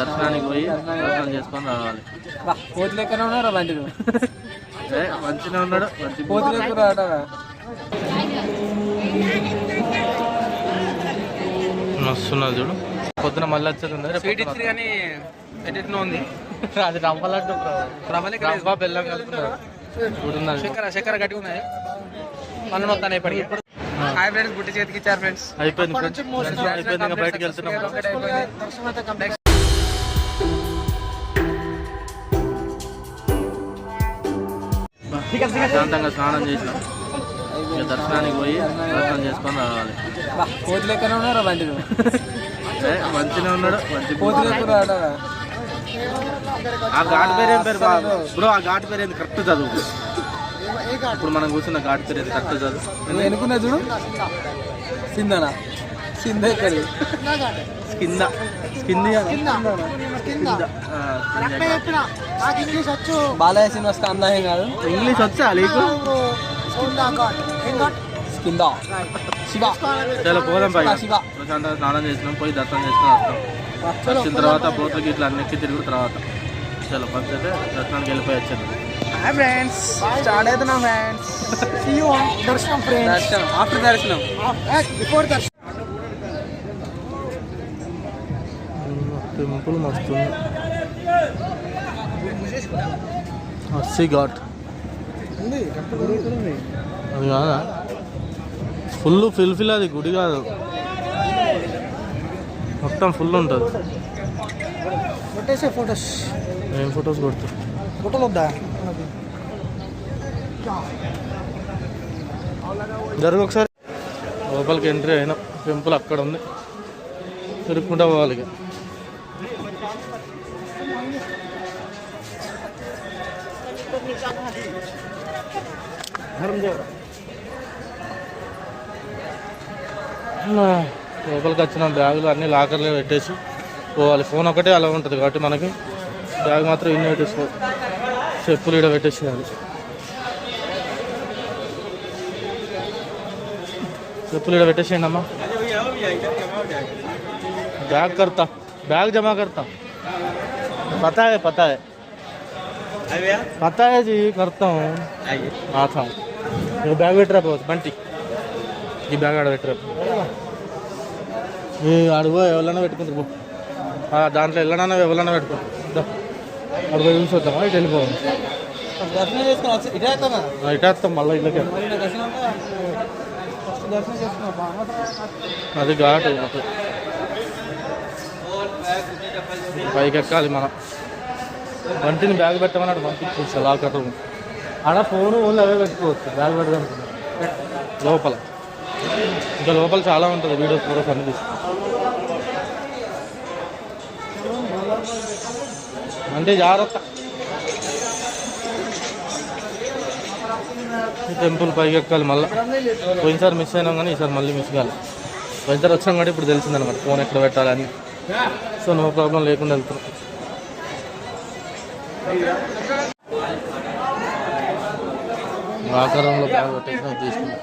దర్శనానికి పోయి దర్శనం చేసుకొని రావాలి. కోతి లెక్కనే ఉన్నారా బండి మంచిగా ఉన్నాడు. కోతి లెక్క వస్తున్నది చూడు. పొద్దున మళ్ళీ వచ్చేది ఉంది కానీ ఎట్లా ఉంది. అది రవ్వలడ్డు రవ్వ బెల్లం కలుపుతున్నారు. చక్కెర గట్టి ఉన్నాయి. పనులు వస్తాను ఇప్పటికి. హాయ్ ఫ్రెండ్స్, గుట్టి చేతికి ఇచ్చారు ఫ్రెండ్స్. అయిపోయింది అయిపోయింది. బయటకు వెళ్తున్నాం. శాంతంగా స్నానం చేసినాం. ఇక దర్శనానికి పోయి దర్శనం చేసుకొని రావాలి. కోతి లెక్కనే ఉన్నారా బండి మంచిగా ఉన్నాడు. కోతి లెక్క. ఆ ఘాట్ పేరు ఏం పేరు బ్రో? ఆ ఘాట్ పేరు ఏంది కరెక్ట్ చదువు. ఇప్పుడు మనం కూర్చున్న ఘాట్ పేరు ఏంది కరెక్ట్ చదువు. ఎనుకున్నా చూడు. సిందనా సింద ఎక్కడి స్కింద బాలయ్య శ్రీనివాస్ అన్నాయం కాదు. ఇంగ్లీష్ వచ్చా నీకు? కింద శివ. చాలా పోదాం పై. శివ ప్రశాంతంగా స్నానం చేసినాం. పోయి దర్శనం చేసుకుని వస్తాం. వచ్చిన తర్వాత బోట్లకి ఇట్లా అన్నిటికీ తిరిగిన తర్వాత చాలా ఫస్ట్ అయితే దర్శనానికి వెళ్ళిపోయి వచ్చాను. హాయ్ ఫ్రెండ్స్, స్టార్ట్ అవుతున్నాం ఫ్రెండ్స్. సీ యు ఆన్ దర్శనం ఫ్రెండ్స్. దర్శనం ఆఫ్టర్ దర్శనం, బిఫోర్ దర్శనం. టెంపుల్ మస్తు అస్సీ ఘాట్ అది కాదా? ఫుల్ అది గుడి కాదు, మొత్తం ఫుల్ ఉంటుంది. ఫొటోస్ ఏం ఫొటోస్ కొడుతు? ఫోటోలు వద్దా? జరుగు ఒకసారి. లోపలికి ఎంట్రీ అయినా టెంపుల్ అక్కడ ఉంది. తిరుక్కుంటా పోవాలి. ఇక లోపలికి వచ్చిన బ్యాగులు అన్నీ లాకర్లో పెట్టేసి పోవాలి. ఫోన్ ఒకటే అలా ఉంటుంది కాబట్టి మనకి బ్యాగ్ మాత్రం ఇన్ని పెట్టేసుకోవాలి. చెప్పులు ఇక్కడ పెట్టేసేయాలి. చెప్పులు ఇక్కడ పెట్టేసేయండి అమ్మా. बैग जमा करता पता है जी, करता हूँ. आता हूँ. ये बैग बैठ रहा बंटी, ఈ బ్యాగ్ ఆడ పెట్టరా. అడుగు ఎవరన్నా పెట్టుకుంటారు. దాంట్లో వెళ్ళనా ఎవరన్నా పెట్టుకుంటారు. అడుగు చూసి వద్దామా? ఇటు వెళ్ళిపోవాలి. ఇటు వస్తాం మళ్ళీ ఇళ్ళకి. అది ఘాటు. పైకి ఎక్కాలి మనం. వంటిని బ్యాగ్ పెట్టమన్నాడు. పంపించేసి లాకర్ ఆడ ఫోను ఓన్లీ అవే పెట్టుకోవచ్చు. బ్యాగ్ పెడదాం లోపల. ఇంకా లోపల చాలా ఉంటుంది. వీడియోస్ ఫోటోస్ అన్ని తీసుకుంటాం. అంటే జాగ్రత్త. టెంపుల్ పైకి ఎక్కాలి మళ్ళీ. పోయినసారి మిస్ అయినాం కానీ ఈసారి మళ్ళీ మిస్ కావాలి. పోయినసారి వచ్చాం కాబట్టి ఇప్పుడు తెలిసిందనమాట ఫోన్ ఎక్కడ పెట్టాలని. సో నో ప్రాబ్లం లేకుండా వెళ్తున్నాం. ఆకారంలో బ్యాగ్ పెట్టేసిన తీసుకున్నాం.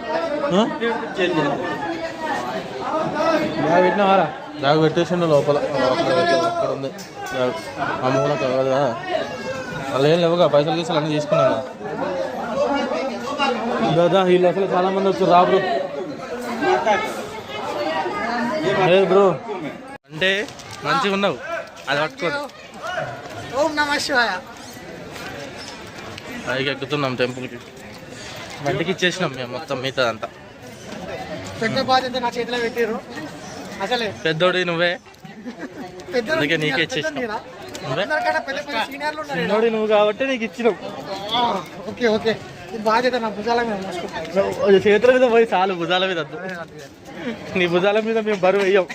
బ్యాగ్ పెట్టినావారా? బ్యాగ్ పెట్టేసిండు లోపల. అక్కడ ఉంది బ్యాగ్. ఆ మూల కదా వాళ్ళు ఏం లేవుగా. పైసలు గీసలు అన్నీ తీసుకున్నాను కదా. వీళ్ళు అసలు చాలా మంది వచ్చారు. రా బ్రో. లేదు బ్రో అంటే మంచిగా ఉన్నావు. అది పట్టుకోండి. పైకి ఎక్కుతున్నాం టెంపుల్కి. బండికి ఇచ్చేసినాం మేము మొత్తం మిగతాదంతా. పెద్దోడి నువ్వే, అందుకే నీకే ఇచ్చేసినాం. చిన్నోడి నువ్వు కాబట్టి నీకు ఇచ్చినాం. చేతుల మీద పోయి చాలు, భుజాల మీద వద్దు. నీ భుజాల మీద మేము బరువు వేయం.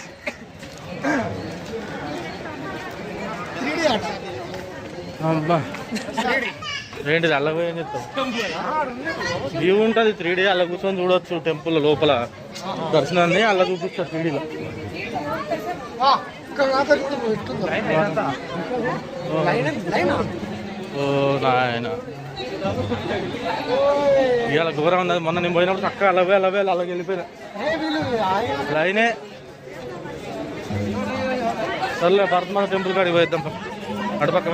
అబ్బా ఏంటిది అల్ల పోయి ఏం చెప్తావు? వ్యూ ఉంటుంది 3D. అలా కూర్చొని చూడవచ్చు టెంపుల్ లోపల దర్శనాన్ని. అలా చూపిస్తారు 3Dలో. ఓ నాయన ఇవాళ ఘోరం ఉన్నది. మొన్న నేను పోయినప్పుడు చక్కగా అలాగే అలాగే వెళ్ళిపోయినా. లైనే సర్లే భరతమాత టెంపుల్ కాడికి పోయిద్దాం అటుపక్క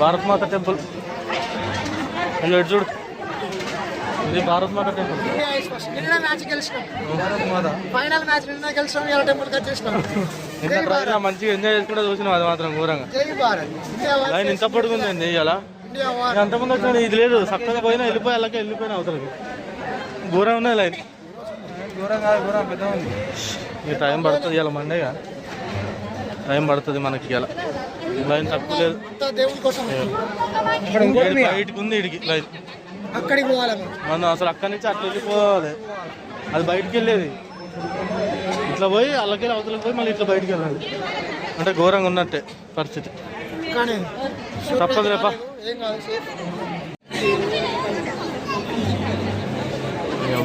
భారతమాత టెంపుల్ ఇల్లు ఎటు చూడు ఇది భారతమాత టెంపుల్ మంచిగా ఎంజాయ్ చేసుకుంటే చూసినాం అది మాత్రం ఘోరంగా లైన్ ఇంత పడుకుందండి ఇవాళ అంతకుముందు వచ్చిన ఇది లేదు చక్కగా పోయినా వెళ్ళిపోయినా అవతలకి ఘోరం ఉన్నది లైన్ ఘోరం పెద్ద ఉంది ఇక టైం పడుతుంది ఇవాళ మండేగా టైం పడుతుంది మనకి ఇవాళ లైన్ తక్కువ లేదు బయటకు ఉంది ఇడికి లైన్ అక్కడికి పోవాలి మనం అసలు అక్కడి నుంచి అట్లా వెళ్ళిపోవాలి అది బయటికి వెళ్ళేది ఇట్లా పోయి అల్లకెళ్ళి అవతలకి పోయి మళ్ళీ ఇట్లా బయటికి వెళ్ళాలి అంటే ఘోరంగా ఉన్నట్టే పరిస్థితి తప్పదు రేపా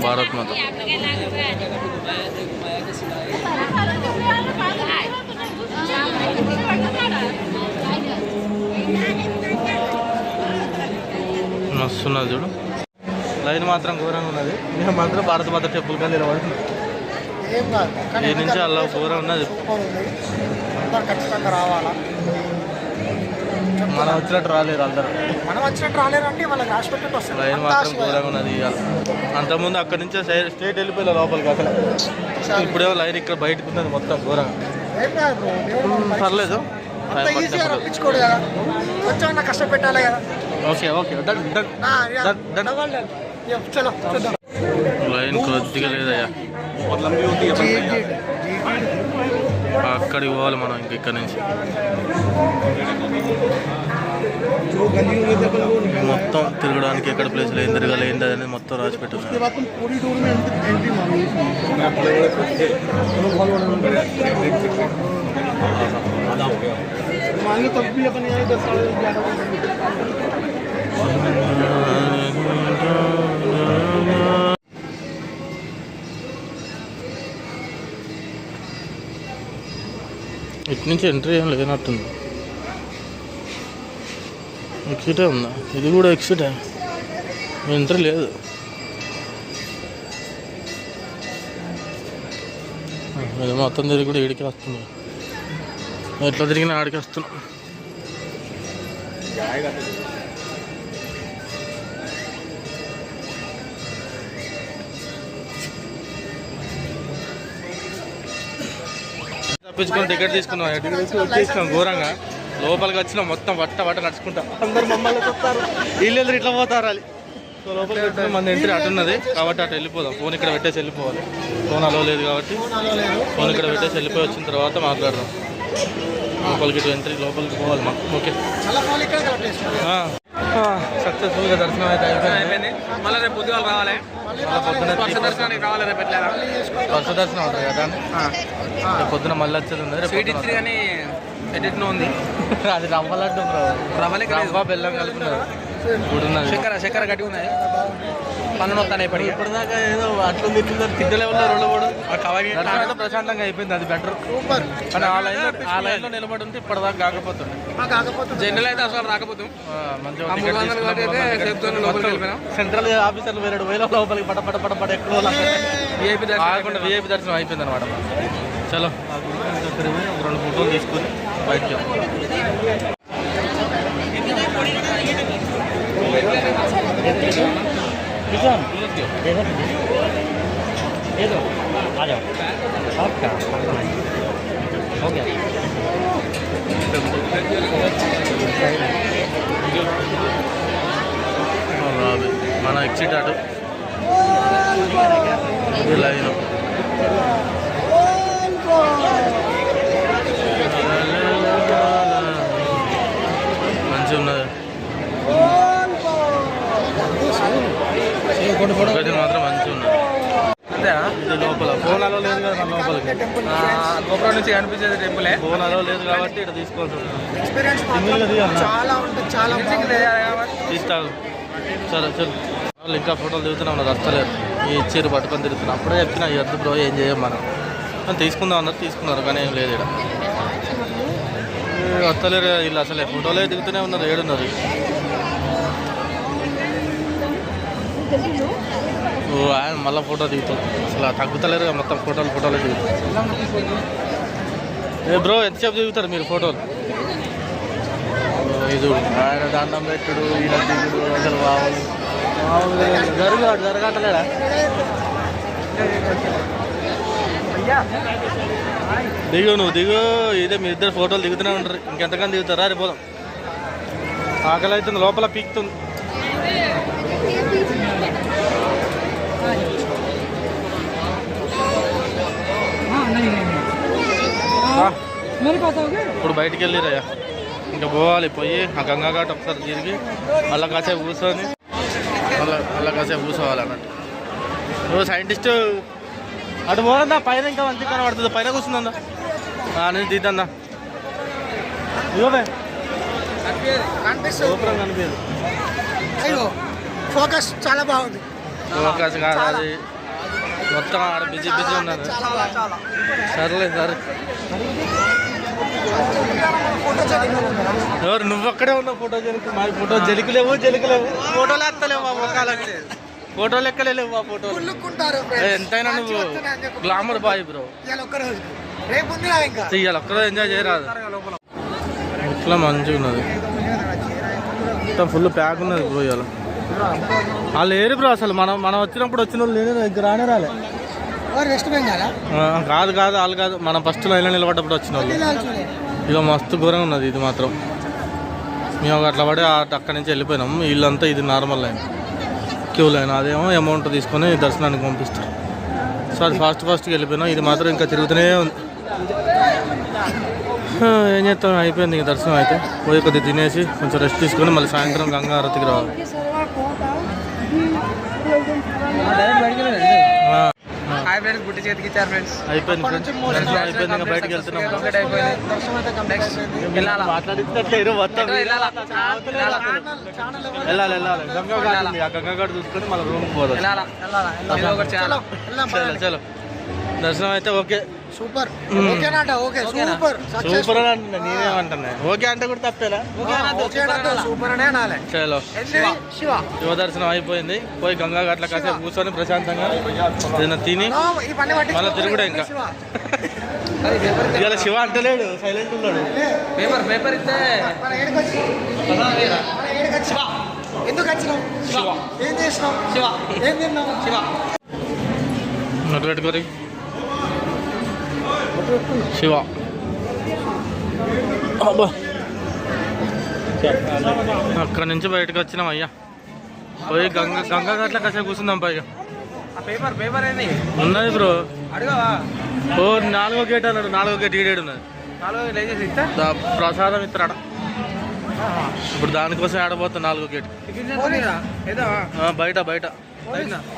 భారత్ మాత మస్తున్నది చూడు లైన్ మాత్రం ఘోరంగా ఉన్నది నేను మాత్రం భారత మాత టెంపుల్ కానీ నిలబడుతుంది ఈ నుంచి అలా ఘోరం ఉన్నది ఖచ్చితంగా రావాలా మనం వచ్చినట్టు రాలేరు అందరూ అంటే వాళ్ళకి హాస్పిటల్ వస్తుంది లైన్ మాత్రం ఘోరంగా ఉన్నది ఇవాళ అంతకుముందు అక్కడి నుంచే స్ట్రేట్ వెళ్ళిపోయారు లోపలికి అసలు ఇప్పుడేమో లైన్ ఇక్కడ బయటకు ఉన్నది మొత్తం ఘోరంగా పర్లేదు కొంచెం కష్టపెట్టాలి కదా ఓకే ఓకే లైన్ కొద్దిగా లేదయ్యా అక్కడికి పోవాలి మనం ఇక్కడ నుంచి మొత్తం తిరగడానికి ఎక్కడ ప్లేస్ ఏం తిరగాలి ఏంటి అనేది మొత్తం రాసి పెట్టున్నాను ఇటు నుంచి ఎంట్రీ ఏం లేనట్టుంది ఎక్సిటే ఉందా ఇది కూడా ఎక్సిటే ఎంట్రీ లేదు ఇది మొత్తం తిరిగి కూడా ఈడికి వస్తుంది ఎట్లా తిరిగినా ఆడికి వస్తున్నా తప్పించుకొని టికెట్ తీసుకున్నాం తీసుకున్నాం ఘోరంగా లోపలికి వచ్చినాం మొత్తం వట్ట నడుచుకుంటాం అందరు మమ్మల్ని చెప్తారు వీళ్ళెందరూ ఇట్లా పోతారు అది సో లోపలికి వచ్చిన మన ఎంట్రీ అటున్నది కాబట్టి అటు వెళ్ళిపోదాం ఫోన్ ఇక్కడ పెట్టేసి వెళ్ళిపోవాలి ఫోన్ అలో లేదు కాబట్టి ఫోన్ ఇక్కడ పెట్టేసి వెళ్ళిపోయి వచ్చిన తర్వాత మాట్లాడదాం లోపలికి ఇటు ఎంట్రీ లోపలికి పోవాలి మాకు ఓకే సక్సెస్ఫుల్గా దర్శనం అయితే అయిపోయింది మళ్ళీ రేపు పొద్దుగాలు రావాలి దర్శనానికి రావాలి రేపు ఎట్లా బస్సు దర్శనం అవుతుంది కదా పొద్దున మళ్ళీ వచ్చేది ఉంది కానీ ఎడిట్నో ఉంది అది రవ్వ లడ్డు రవ్వ బెల్లం కలుపున్నారు చక్కెర గట్టి ఉన్నాయి పనులు వస్తాను ఇప్పటిదాకా ఏదో అట్లుంది తింటలే ఉన్నారు రెండు కూడా ప్రశాంతంగా అయిపోయింది అది బెటర్ కానీ ఆ లైన్లో నిలబడి ఉంటే ఇప్పటిదాకా కాకపోతుంది జనరల్ అయితే అసలు రాకపోతాం సెంట్రల్ ఆఫీసర్లు వేరే వేల లోపలికి పడపడ ఎక్కువ విఐపి దర్శనం అయిపోయింది అనమాట చలో ఒక 2 ఫోటోలు తీసుకుని బయటకి మన ఎగ్జిట్ అటు లైన్ మంచిగా ఉన్నది మాత్రం మంచిగా ఉన్నది అంతేనా ఇది లోపల ఫోనాలో లేదు కదా మన లోపలికి గోపురం నుంచి కనిపించేది టెంపులే ఫోనాలో లేదు కాబట్టి ఇక్కడ తీసుకోవాల్సి తీస్తాను సరే చలు వాళ్ళు ఇంకా ఫోటోలు దిగుతున్నాం నాకు వస్తలేదు ఈ చీర పట్టుకొని తిరుగుతున్నాం అప్పుడే చెప్పిన ఈ వద్దు బ్రో ఏం చేయం మనం తీసుకుందాం అన్నది తీసుకున్నారు కానీ ఏం లేదు ఇక్కడ వస్తలేరు వీళ్ళు అసలే ఫోటోలే దిగుతూనే ఉన్నారు ఏడున్నారు ఓ ఆయన మళ్ళీ ఫోటో దిగుతాడు అసలు తగ్గుతలేరు మొత్తం ఫోటోలు దిగుతారు. ఏ బ్రో ఎంతసేపు దిగుతారు మీరు ఫోటోలు? ఇది ఆయన దండం పెట్టుడు ఈయన దిగుడు అసలు జరగట్లేడా? నువ్వు దిగు, ఇదే మీ ఇద్దరు ఫోటోలు దిగుతూనే ఉంటారు. ఇంకెంతకని దిగుతారా? రేపు పోదాం, ఆకలి అవుతుంది, లోపల పీకుతుంది. ఇప్పుడు బయటికి వెళ్ళిరయ్యా, ఇంకా పోవాలి. పోయి ఆ గంగా ఘాట్ ఒకసారి తిరిగి మళ్ళీ కాసేపు కూర్చొని మళ్ళీ కాసేపు కూర్చోవాలి అన్నట్టు. నువ్వు సైంటిస్ట్ అటు పోదా, పైన ఇంకా మంచి కనబడుతుంది. పైన కూర్చుందా నేను తీద్దా ఇవ్వే సూపర్ కనిపించదు. ఫోకస్ చాలా బాగుంది. ఫోకస్ కాదు అది, మొత్తం ఆడ బిజీ ఉన్నది. సర్లే సరే, ఎవరు నువ్వు అక్కడే ఉన్నావు ఫోటో జలికి? మా ఫోటో జలికలేవు ఫోటోలు ఎత్తలేవు, మా ముఖాలకి ఫోటోలు ఎక్కలేవు. మా ఫోటోలు ఎంతైనా నువ్వు గ్లామర్ బాయ్ బ్రో. ఇవాళ ఒక్కరోజు ఎంజాయ్ చేయరాదు. ఇట్లా మంచిగా ఉన్నది, మొత్తం ఫుల్ ప్యాక్ ఉన్నది బ్రో. ఇవాళ వాళ్ళు ఏరు బ్రో, అసలు మనం వచ్చినప్పుడు వచ్చిన వాళ్ళు లేరు, దగ్గర రాలే. కాదు వాళ్ళు కాదు, మనం ఫస్ట్ లైన్లో నిలబడ్డప్పుడు వచ్చిన వాళ్ళు. ఇక మస్తు ఘోరంగా ఉన్నది ఇది మాత్రం. మేము అట్లా పడి అక్కడి నుంచి వెళ్ళిపోయినాం. వీళ్ళంతా ఇది నార్మల్ లైన్, క్యూ లైన్. అదేమో అమౌంట్ తీసుకొని దర్శనానికి పంపిస్తారు. సార్ ఫాస్ట్గా వెళ్ళిపోయినాం. ఇది మాత్రం ఇంకా తిరుగుతూనే ఉంది. ఏం చేస్తాం, అయిపోయింది ఇంక దర్శనం. అయితే పోయి కొద్దిగా తినేసి కొంచెం రెస్ట్ తీసుకొని మళ్ళీ సాయంత్రం గంగా ఆరతికి రావాలి. అయిపోయింది ఇంకా బయటకు వెళ్తున్నాం. వెళ్ళాలి గంగా ఘాట్ ఉంది, ఆ గంగా ఘాట్ చూసుకొని మళ్ళీ రూమ్కి పోదాం. చలో దర్శనం అయితే ఓకే, సూపర్ సూపర్ అని అంటున్నా. నేనేమంటున్నా ఓకే అంటే కూడా తప్పేలా. చలో శివ దర్శనం అయిపోయింది. పోయి గంగా ఘాట్ల కాసేపు కూర్చొని ప్రశాంతంగా ఏదైనా తిని మళ్ళీ తిరుగుడే. ఇంకా ఇవాళ శివ అంటలేడు, సైలెంట్ ఉన్నాడు. పేపర్ ఇస్తే పెట్టుకోరి శివ. అక్కడ నుంచి బయటకు వచ్చినాం అయ్యా. పోయి గంగా ఘాట్ల కాసేపు కూర్చుందాం. పైగా పేపర్ ఉన్నది బ్రో. ఓ 4వ గేట్ అన్నాడు. 4వ గేట్ ఈడేడు ఉన్నది. ప్రసాదం ఇస్తాడు. ఇప్పుడు దానికోసం ఆడబోతాం. 4వ గేట్ బయట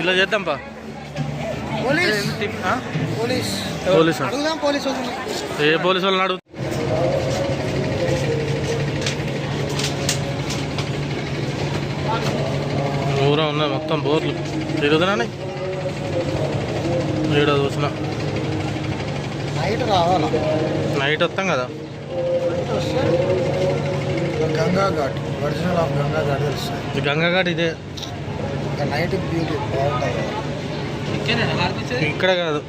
ఇలా చేద్దాంపా. ఏ పోలీసు వాళ్ళని అడుగు. ఊరా ఉన్నాయి మొత్తం బోర్లు తిరుగుతున్నాయి. ఈడ చూసిన నైట్ వస్తాం కదా. గంగా ఘాట్ ఒరిజినల్ ఆఫ్ గంగా ఘాట్ తెలుస్తుంది. గంగా ఘాట్ ఇదే. నైట్ బ్యూటీ బాగుంటుంది. ఇక్కడ కాదు.